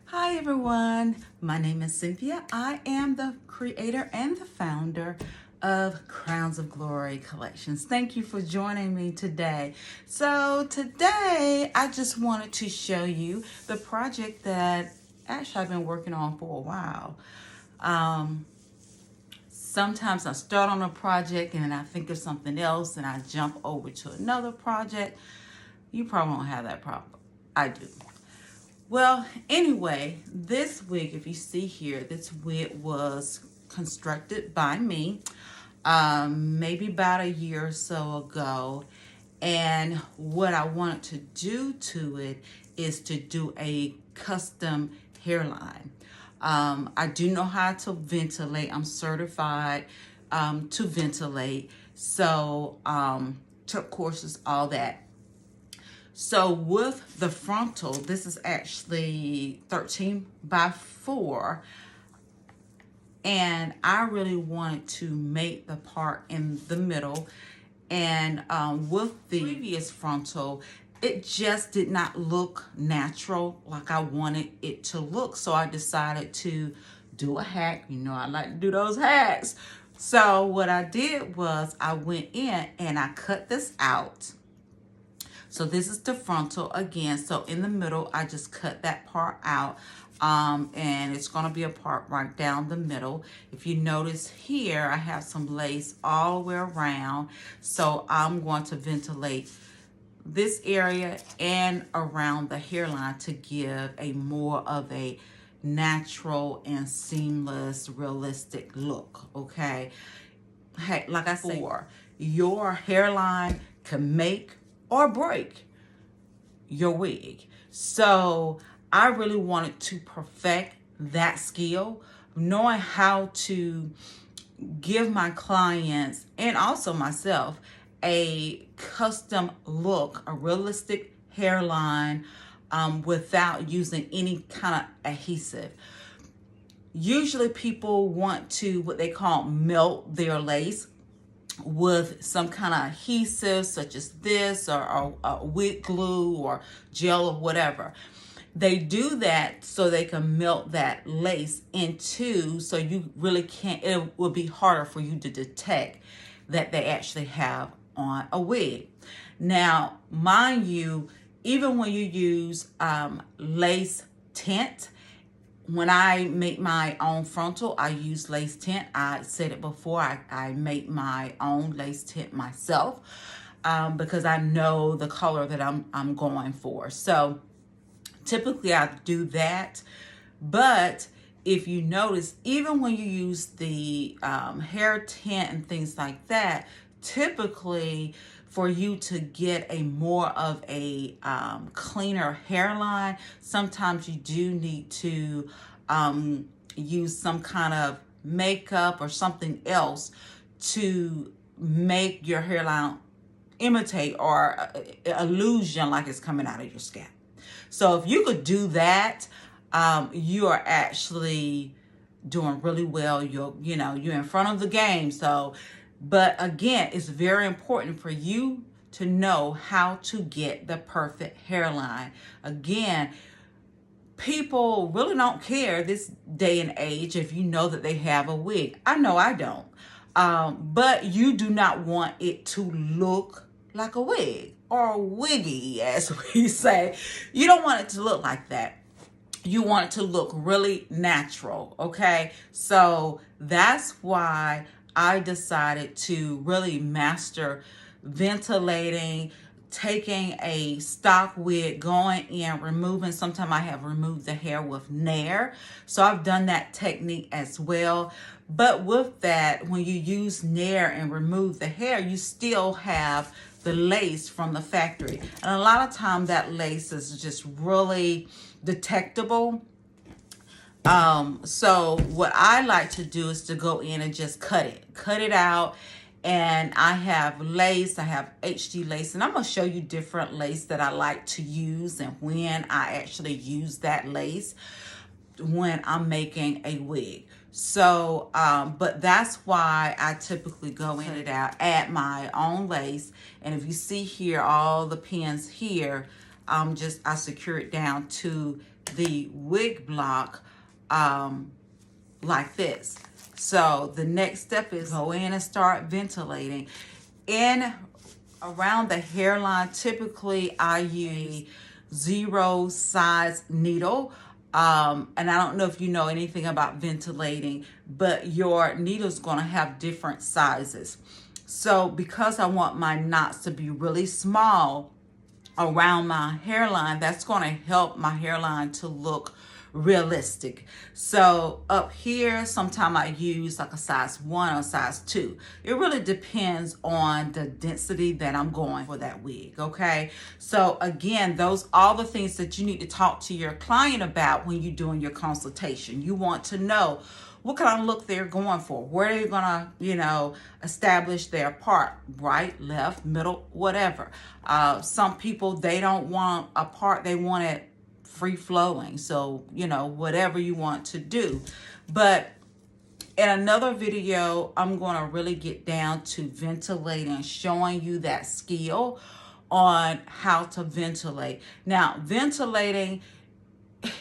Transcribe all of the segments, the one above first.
Hi everyone, my name is Cynthia. I am the creator and the founder of Crowns of Glory Collections. Thank you for joining me today. So today I just wanted to show you the project that actually I've been working on for a while. Sometimes I start on a project and then I think of something else and I jump over to another project. You probably won't have that problem. I do. Well, anyway, this wig, if you see here, this wig was constructed by me maybe about a year or so ago. And what I wanted to do to it is to do a custom hairline. I do know how to ventilate. I'm certified to ventilate. So took courses, all that. So with the frontal, this is actually 13 by 4. And I really wanted to make the part in the middle. And with the previous frontal, it just did not look natural like I wanted it to look. So I decided to do a hack. You know, I like to do those hacks. So what I did was I went in and I cut this out. So this is the frontal again. So in the middle, I just cut that part out. And it's going to be a part right down the middle. If you notice here, I have some lace all the way around. So I'm going to ventilate this area and around the hairline to give a more of a natural and seamless, realistic look, okay? Hey, like I said, your hairline can make or break your wig. So I really wanted to perfect that skill, knowing how to give my clients and also myself a custom look, a realistic hairline without using any kind of adhesive. Usually people want to, what they call, melt their lace with some kind of adhesive such as this or wig glue or gel or whatever. They do that so they can melt that lace into, so you really can't, it will be harder for you to detect that they actually have on a wig. Now, mind you, even when you use lace tint, when I make my own frontal, I use lace tint. I said it before, I make my own lace tint myself because I know the color that I'm going for. So typically I do that. But if you notice, even when you use the hair tint and things like that, typically for you to get a more of a cleaner hairline, sometimes you do need to use some kind of makeup or something else to make your hairline imitate or illusion like it's coming out of your scalp. So if you could do that, you are actually doing really well. You're in front of the game. So, but again, it's very important for you to know how to get the perfect hairline. Again, people really don't care this day and age if you know that they have a wig. I know I don't. But you do not want it to look like a wig or wiggy, as we say. You don't want it to look like that. You want it to look really natural, okay? So that's why I decided to really master ventilating, taking a stock wig, going in, removing. Sometimes I have removed the hair with Nair. So I've done that technique as well. But with that, when you use Nair and remove the hair, you still have the lace from the factory. And a lot of times that lace is just really detectable. So what I like to do is to go in and just cut it out. And I have lace, I have HD lace, and I'm going to show you different lace that I like to use and when I actually use that lace when I'm making a wig. So, but that's why I typically go in it out, add my own lace. And if you see here, all the pins here, I secure it down to the wig block like this. So the next step is go in and start ventilating. Around the hairline, typically I use 0 size needle. And I don't know if you know anything about ventilating, but your needle's gonna have different sizes. So because I want my knots to be really small around my hairline, that's gonna help my hairline to look realistic. So up here, sometimes I use like a size 1 or size 2. It really depends on the density that I'm going for that wig, okay? So again, all the things that you need to talk to your client about when you're doing your consultation. You want to know what kind of look they're going for, where they're gonna, establish their part, right, left, middle, whatever. Some people, they don't want a part, they want it free flowing. So, whatever you want to do. But in another video, I'm going to really get down to ventilating, showing you that skill on how to ventilate. Now, ventilating,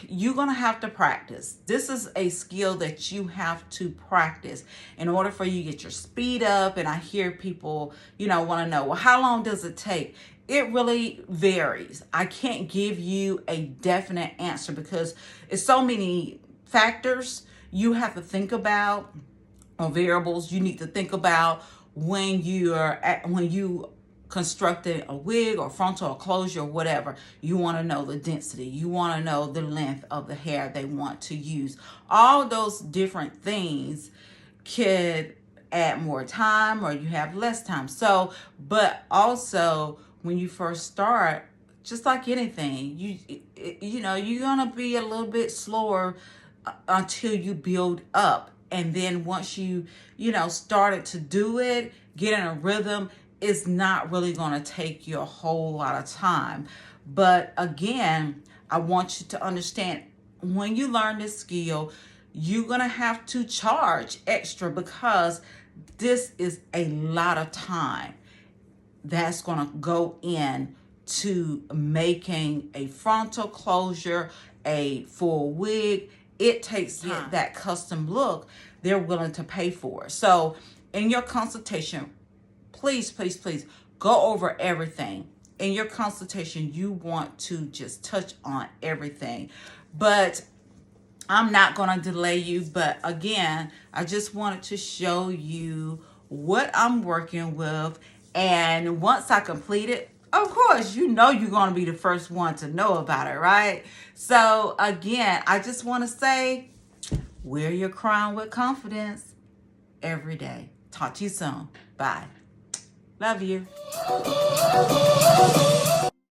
you're going to have to practice. This is a skill that you have to practice in order for you to get your speed up. And I hear people, want to know, well, how long does it take? It really varies. I can't give you a definite answer because it's so many factors you have to think about, or variables you need to think about when you constructing a wig or frontal or closure or whatever. You want to know the density. You want to know the length of the hair they want to use. All those different things could add more time or you have less time. So, but also when you first start, just like anything, you're gonna be a little bit slower until you build up. And then once you started to do it, get in a rhythm, it's not really gonna take you a whole lot of time. But again, I want you to understand, when you learn this skill, you're gonna have to charge extra because this is a lot of time that's going to go in to making a frontal closure, a full wig. It takes that custom look they're willing to pay for. So in your consultation, please, please, please go over everything. In your consultation, you want to just touch on everything. But I'm not going to delay you. But again, I just wanted to show you what I'm working with. And once I complete it, of course, you're going to be the first one to know about it, right? So again, I just want to say, wear your crown with confidence every day. Talk to you soon. Bye. Love you.